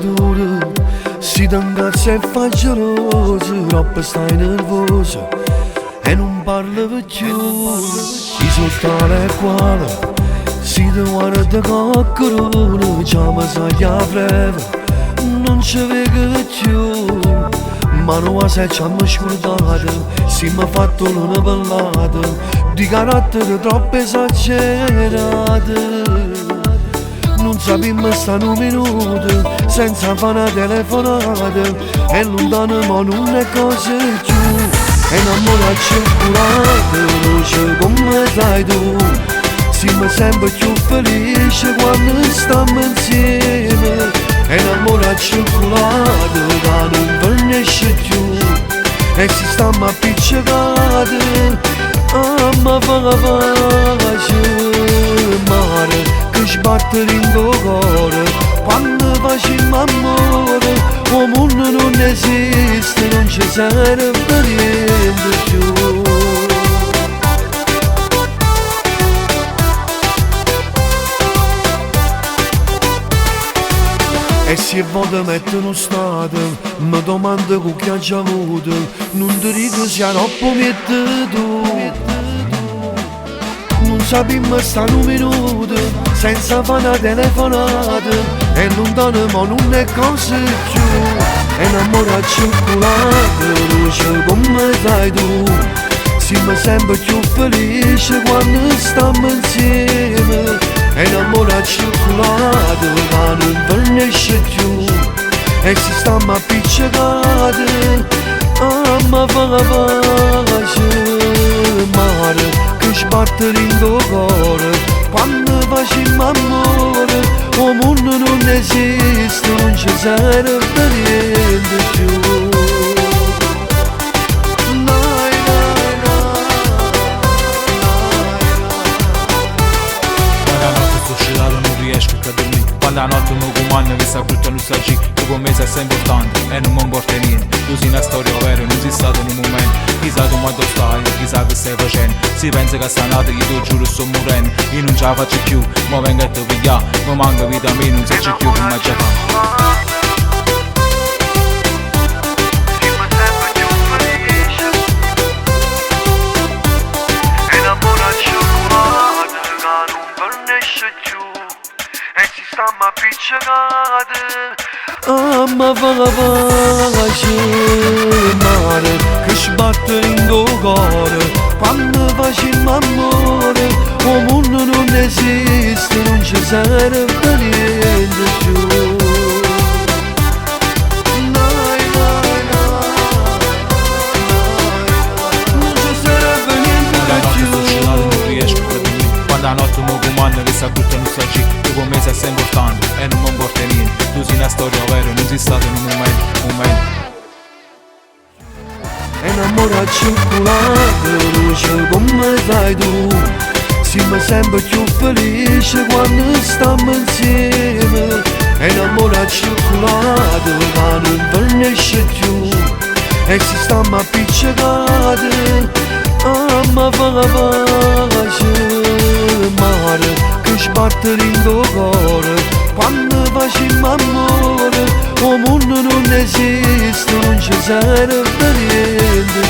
dura, si ti incazza e fa geloso, troppo stai nervoso e non parli più. Si sottale e quale, si ti guarda coccorone, già mi sa che a breve non ci vedo più. Ma non sai ci hanno scordato, si mi ha fatto una ballata di carattere troppo esagerato. Non sappiamo stare un minuto senza fare una telefonata, e lontano ma non è così più. E innamorata circolata, luce come sai tu, siamo sempre più felici quando stiamo insieme. E innamorata circolata che non finisce più, e si stiamo appiccicati a me fa pace. Mare che sbatte in tuo cuore quando facciamo amore, o mondo non esiste, non ci serve niente più. E se vuoi mettere uno stato, mi domando con chi ha già avuto, non ti dico se troppo mette tu. Non sappiamo stare un minuto senza fare una telefonata, e lontano ma non è così più. E innamorata circolata, luce come sai tu, siamo sempre più felici quando stiamo insieme. E innamorata circolata che non finisce più, e si stiamo appiccicati a me fa pace. Mare che sbatte in tuo cuore quando facciamo amore, o mondo non esiste, non ci serve niente più. Quando la notte mi comanda che sta brutta nostalgia, tu con me sei sempre importante e non mi importa niente. Tu sei una storia vera, non sei stato in un momento. Chissà tu quando stai, chissà che stai facendo. Si pensa che sta nata, io ti giuro sto morendo. Io non ce la faccio più, ma vengo a te pigliare. Mi manca vita mia, non sai più come già fa. Stiamo appiccicati a me fa pace. Mare che sbatte in tuo cuore quando facciamo amore, o mondo non esiste, non ci serve niente più. Non ci serve niente più. Quando la notte mi comanda che sta brutta nostalgia, tu con me sei sempre importante e non mi importa niente. Tu sei una storia vera, non sei stato in un momento. E innamorata circolata, luce come sai tu, siamo sempre più felici quando stiamo insieme. E innamorata circolata che non finisce più, e si stiamo appiccicati a me fa pace. Mare che sbatte in tuo cuore quando facciamo amore, o mondo non esiste, non ci serve niente.